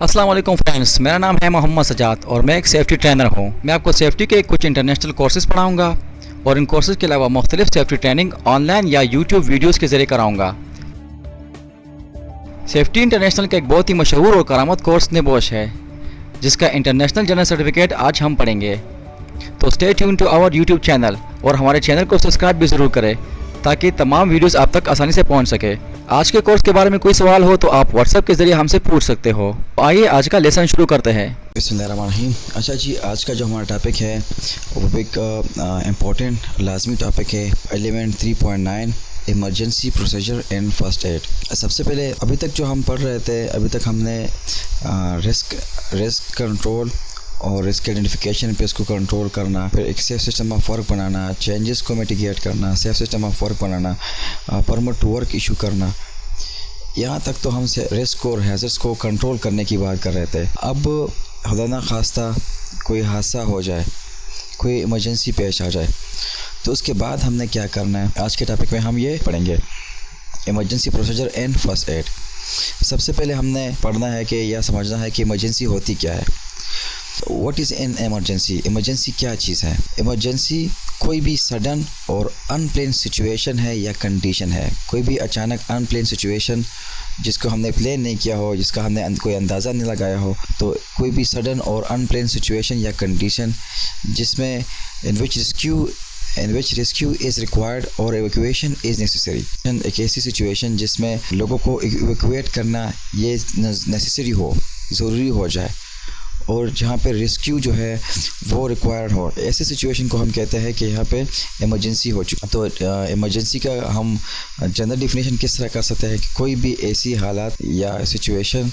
अस्सलाम वालेकुम फ्रेंड्स, मेरा नाम है मोहम्मद सजाद और मैं एक सेफ्टी ट्रेनर हूँ। मैं आपको सेफ्टी के कुछ इंटरनेशनल कोर्सेज़ पढ़ाऊँगा और इन कोर्सेज़ के अलावा मुख्तलिफ सेफ्टी ट्रेनिंग ऑनलाइन या यूट्यूब वीडियोज़ के ज़रिए कराऊँगा। सेफ्टी इंटरनेशनल का एक बहुत ही मशहूर और करामत कोर्स निबोश है, जिसका इंटरनेशनल जनरल सर्टिफिकेट आज हम पढ़ेंगे। तो stay tune to our YouTube channel और हमारे चैनल को सब्सक्राइब भी ज़रूर करें ताकि तमाम वीडियोज़ आप तक आसानी से पहुँच सके। आज के कोर्स के बारे में कोई सवाल हो तो आप व्हाट्सएप के ज़रिए हमसे पूछ सकते हो। तो आइए आज का लेसन शुरू करते हैं। बिस्मिल्लाहिर्रहमानिर्रहीम। अच्छा जी, आज का जो हमारा टॉपिक है वो एक इम्पॉर्टेंट लाजमी टॉपिक है, element 3.9 emergency procedure and first aid. सबसे पहले अभी तक जो हम पढ़ रहे थे, अभी तक हमने रिस्क कंट्रोल और रिस्क आइडेंटिफिकेशन पे इसको कंट्रोल करना, फिर एक सेफ सिस्टम ऑफ वर्क बनाना, चेंजेस को मिटिगेट करना, सेफ सिस्टम ऑफ वर्क बनाना, परमिट टू वर्क इशू करना, यहाँ तक तो हम रिस्क और हैज़र्ड्स को कंट्रोल करने की बात कर रहे थे। अब खुदा ना खास्ता कोई हादसा हो जाए, कोई इमरजेंसी पेश आ जाए, तो उसके बाद हमने क्या करना है, आज के टॉपिक में हम ये पढ़ेंगे, emergency procedure and first aid. सबसे पहले हमने पढ़ना है कि यह समझना है कि इमरजेंसी होती क्या है। What is an emergency? Emergency क्या चीज़ है? इमरजेंसी कोई भी सडन और अनप्लान सिचुएशन है या कंडीशन है। कोई भी अचानक अनप्लान सिचुएशन जिसको हमने प्लान नहीं किया हो, जिसका हमने कोई अंदाज़ा नहीं लगाया हो, तो कोई भी सडन और अनप्लान सिचुएशन या कंडीशन जिसमें इन विच रेस्क्यू इज़ रिक्वायर्ड और एवैक्यूएशन इज़ नेसेसरी। एक ऐसी सिचुएशन जिसमें लोगों को एवैक्यूएट करना ये नेसेसरी हो, ज़रूरी हो जाए, और जहाँ पे रेस्क्यू जो है वो रिक्वायर्ड हो, ऐसे सिचुएशन को हम कहते हैं कि यहाँ पे इमरजेंसी हो चुका। तो इमरजेंसी का हम जनरल डिफिनेशन किस तरह कर सकते हैं कि कोई भी ऐसी हालात या सिचुएशन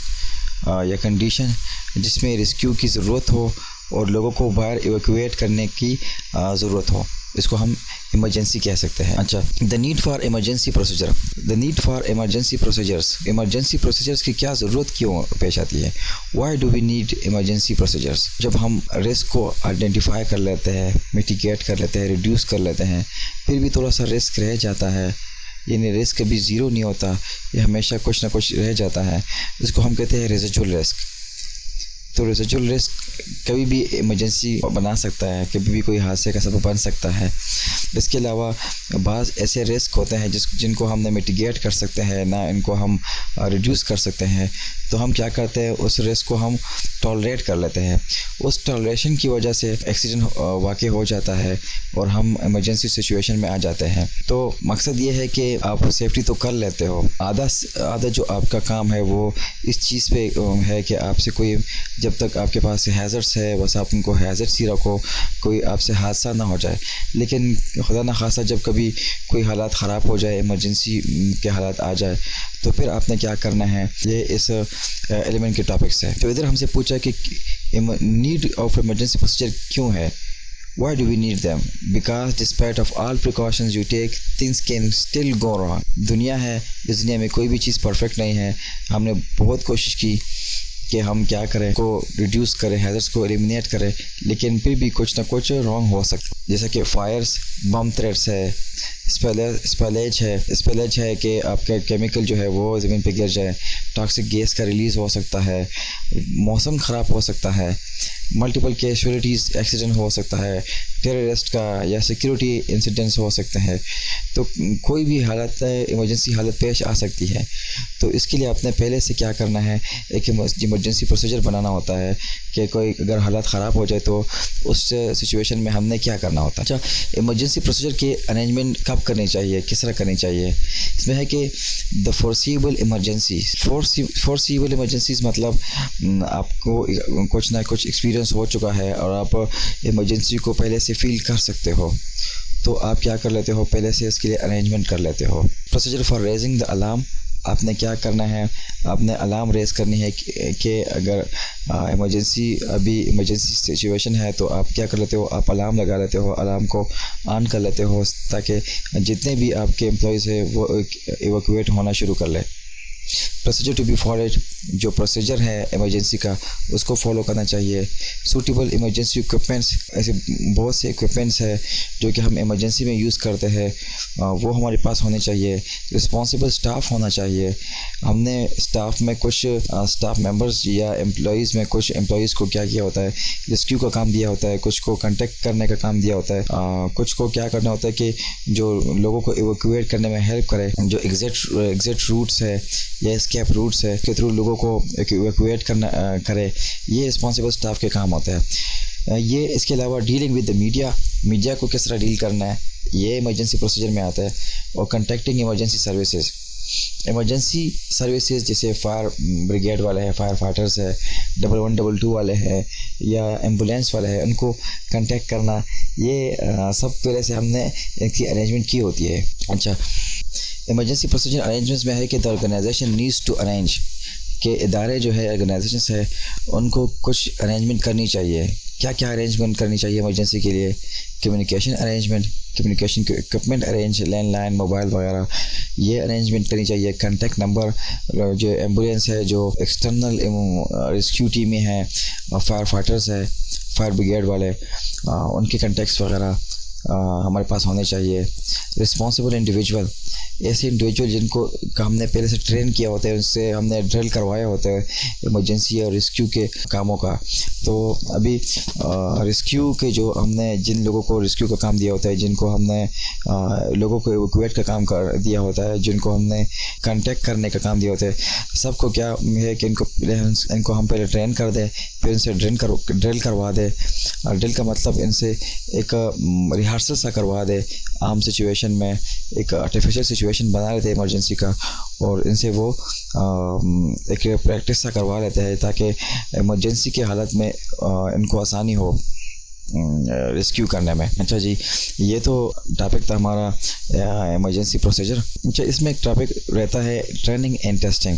या कंडीशन जिसमें रेस्क्यू की ज़रूरत हो और लोगों को बाहर इवैक्यूएट करने की ज़रूरत हो, इसको हम इमरजेंसी कह सकते हैं। अच्छा, the need for emergency procedure. The need for emergency procedures. Emergency procedures की क्या ज़रूरत क्यों पेश आती है? Why do we need emergency procedures? जब हम रिस्क को आइडेंटिफाई कर लेते हैं, मिटिगेट कर लेते हैं, रिड्यूस कर लेते हैं, फिर भी थोड़ा सा रिस्क रह जाता है, यानी रिस्क कभी ज़ीरो नहीं होता, ये हमेशा कुछ ना कुछ रह जाता है, इसको हम कहते हैं रेसिडुअल रिस्क। तो रेसिडुअल रिस्क कभी भी इमरजेंसी बना सकता है, कभी भी कोई हादसे का सबब बन सकता है। इसके अलावा बाज़ ऐसे रिस्क होते हैं जिनको हम ना मिटिगेट कर सकते हैं, ना इनको हम रिड्यूस कर सकते हैं। तो हम क्या करते हैं, उस रिस्क को हम टॉलरेट कर लेते हैं। उस टॉलरेशन की वजह से एक्सीडेंट वाक़ई हो जाता है और हम इमरजेंसी सिचुएशन में आ जाते हैं। तो मकसद ये है कि आप सेफ्टी तो कर लेते हो, आधा जो आपका काम है वो इस चीज़ पे है कि आपसे कोई, जब तक आपके पास हैज़र्ड्स है बस आप उनको हैज़र्ड्स ही रखो, कोई आपसे हादसा ना हो जाए। लेकिन खुदा ना खासा जब कभी कोई हालात ख़राब हो जाए, इमरजेंसी के हालात आ जाए, तो फिर आपने क्या करना है, ये इस एलिमेंट के टॉपिक्स है। तो इधर हमसे पूछा कि नीड ऑफ इमरजेंसी प्रोसीजर क्यों है? Why do we need them? Because despite of all precautions you take, things can still go wrong. दुनिया है, इस दुनिया में कोई भी चीज़ परफेक्ट नहीं है। हमने बहुत कोशिश की कि हम क्या करें, को रिड्यूस करें, हैज़र्ड्स को एलिमिनेट करें, लेकिन फिर भी कुछ ना कुछ रॉन्ग हो सकता है। जैसे कि फायर्स, बम थ्रेट्स है, स्पेलेज है कि आपका केमिकल जो है वो ज़मीन पे गिर जाए, टॉक्सिक गैस का रिलीज़ हो सकता है, मौसम ख़राब हो सकता है, मल्टीपल कैजुअलिटीज़ एक्सीडेंट हो सकता है, टेररिस्ट का या सिक्योरिटी इंसिडेंट्स हो सकते हैं। तो कोई भी हालत, इमरजेंसी हालत पेश आ सकती है। तो इसके लिए आपने पहले से क्या करना है, एक इमरजेंसी प्रोसीजर बनाना होता है कि कोई अगर हालत ख़राब हो जाए तो उस सिचुएशन में हमने क्या करना होता है। अच्छा, इमरजेंसी प्रोसीजर की अरेंजमेंट कब करनी चाहिए, किस तरह करनी चाहिए? इसमें है कि the forcible emergency. Forcible emergencies मतलब आपको कुछ ना कुछ एक्सपीरियंस हो चुका है और आप इमरजेंसी को पहले से फील कर सकते हो, तो आप क्या कर लेते हो, पहले से इसके लिए अरेंजमेंट कर लेते हो। Procedure for raising the alarm. आपने क्या करना है, आपने अलार्म रेज़ करनी है कि अगर इमरजेंसी सिचुएशन है तो आप क्या कर लेते हो, आप अलार्म लगा लेते हो, अलार्म को ऑन कर लेते हो ताकि जितने भी आपके एम्प्लॉयज़ हैं वो इवैक्यूएट होना शुरू कर ले। प्रोसीजर टू बी फॉलोड, जो प्रोसीजर है इमरजेंसी का उसको फॉलो करना चाहिए। सूटेबल इमरजेंसी इक्विपमेंट्स, ऐसे बहुत से इक्विपमेंट्स है जो कि हम इमरजेंसी में यूज़ करते हैं, वो हमारे पास होने चाहिए। रिस्पॉन्सिबल स्टाफ होना चाहिए। हमने स्टाफ में कुछ स्टाफ मेंबर्स या एम्प्लॉयज़ में कुछ एम्प्लॉयज़ को क्या किया होता है, रेस्क्यू का काम दिया होता है, कुछ को कांटेक्ट करने का काम दिया होता है, कुछ को क्या करना होता है कि जो लोगों को इवैक्यूएट करने में हेल्प करे, जो एग्जिट रूट्स है या एस्केप रूट्स है के थ्रू लोगों को इवैक्यूएट करना करे, ये रिस्पॉन्सिबल स्टाफ के काम होता है। ये इसके अलावा डीलिंग विद द मीडिया को किस तरह डील करना है, ये इमरजेंसी प्रोसीजर में आता है। और कंटेक्टिंग इमरजेंसी सर्विसेज जैसे फायर ब्रिगेड वाले हैं, फायर फाइटर्स है, 1122 वाले हैं या एम्बुलेंस वाले हैं, उनको कांटेक्ट करना, ये सब पहले से हमने इनकी अरेंजमेंट की होती है। अच्छा, इमरजेंसी प्रोसीजर अरेंजमेंट्स में है कि the organisation needs to arrange, के इदारे जो है ऑर्गेनाइजेशन है उनको कुछ अरेंजमेंट करनी चाहिए। क्या क्या अरेंजमेंट करनी चाहिए इमरजेंसी के लिए? कम्युनिकेशन अरेंजमेंट, कम्युनिकेशन के इक्विपमेंट अरेंज, लैंडलाइन, मोबाइल वगैरह, ये अरेंजमेंट करनी चाहिए। कॉन्टैक्ट नंबर, जो एम्बुलेंस है, जो एक्सटर्नल रेस्क्यू टीमें हैं, फायर फाइटर्स है, फायर ब्रिगेड वाले, उनके कॉन्टैक्ट्स वगैरह हमारे पास होने चाहिए। रिस्पॉन्सिबल इंडिविजुअल, ऐसे इंडिविजुअल जिनको हमने पहले से ट्रेन किया होता है, उनसे हमने ड्रिल करवाया होता है इमरजेंसी और रेस्क्यू के कामों का। तो अभी रेस्क्यू के जो हमने जिन लोगों को रेस्क्यू का काम दिया होता है, जिनको हमने लोगों को एवैक्यूएट का काम कर दिया होता है, जिनको हमने कांटेक्ट करने का काम दिया होता है, सबको क्या है कि इनको हम पहले ट्रेन कर दें, फिर इनसे ड्रिल करवा दें। ड्रिल का मतलब इनसे एक रिहर्सल सा करवा दे, आम सिचुएशन में एक आर्टिफिशियल सिचुएशन बना लेते हैं इमरजेंसी का, और इनसे वो एक प्रैक्टिस सा करवा लेते हैं ताकि इमरजेंसी की हालत में इनको आसानी हो रेस्क्यू करने में। अच्छा जी, ये तो टॉपिक था हमारा इमरजेंसी प्रोसीजर। अच्छा, इसमें एक टॉपिक रहता है training and testing,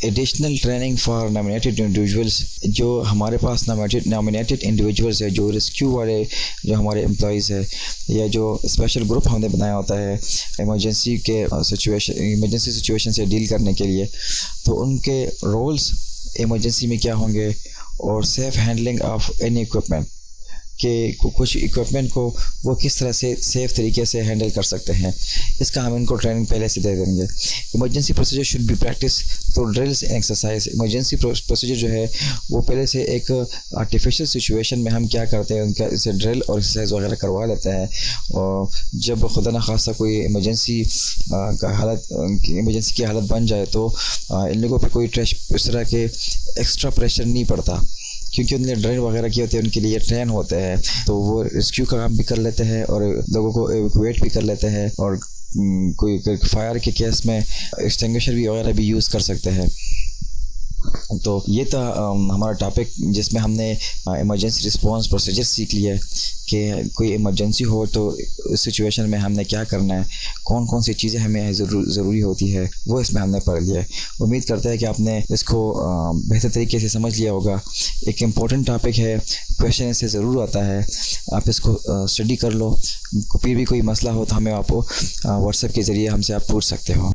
additional training for nominated individuals. जो हमारे पास नॉमिनेटेड इंडिविजुअल्स है, जो रेस्क्यू वाले जो हमारे एम्प्लॉयज़ है, या जो स्पेशल ग्रुप हमने बनाया होता है इमरजेंसी सिचुएशन से डील करने के लिए, तो उनके रोल्स इमरजेंसी में क्या होंगे, और safe handling of any equipment, कि कुछ इक्विपमेंट को वो किस तरह से सेफ़ तरीके से हैंडल कर सकते हैं, इसका हम इनको ट्रेनिंग पहले से दे देंगे। Emergency procedure should be practice तो drills and exercise. Emergency procedure जो है वो पहले से एक आर्टिफिशियल सिचुएशन में हम क्या करते हैं, उनका इसे ड्रिल और एक्सरसाइज वगैरह करवा लेते हैं। और जब खुदा न खास्ता कोई इमरजेंसी की हालत बन जाए तो इन लोगों पर कोई इस तरह के एक्स्ट्रा प्रेशर नहीं पड़ता, क्योंकि उन्होंने ड्रिल वगैरह किए होते हैं, उनके लिए ट्रेन होते हैं, तो वो रेस्क्यू का काम भी कर लेते हैं और लोगों को एवैक्यूएट भी कर लेते हैं, और कोई फायर के केस में एक्सटिंग्विशर भी वगैरह भी यूज़ कर सकते हैं। तो ये था हमारा टॉपिक जिसमें हमने इमरजेंसी रिस्पांस प्रोसीजर सीख लिया कि कोई इमरजेंसी हो तो इस सिचुएशन में हमने क्या करना है, कौन कौन सी चीज़ें हमें ज़रूरी होती है, वो इसमें हमने पढ़ लिया है। उम्मीद करते हैं कि आपने इसको बेहतर तरीके से समझ लिया होगा। एक इम्पॉर्टेंट टॉपिक है, क्वेश्चन इससे ज़रूर आता है, आप इसको स्टडी कर लो। फिर भी कोई मसला हो तो हमें आप व्हाट्सएप के ज़रिए हमसे आप पूछ सकते हो।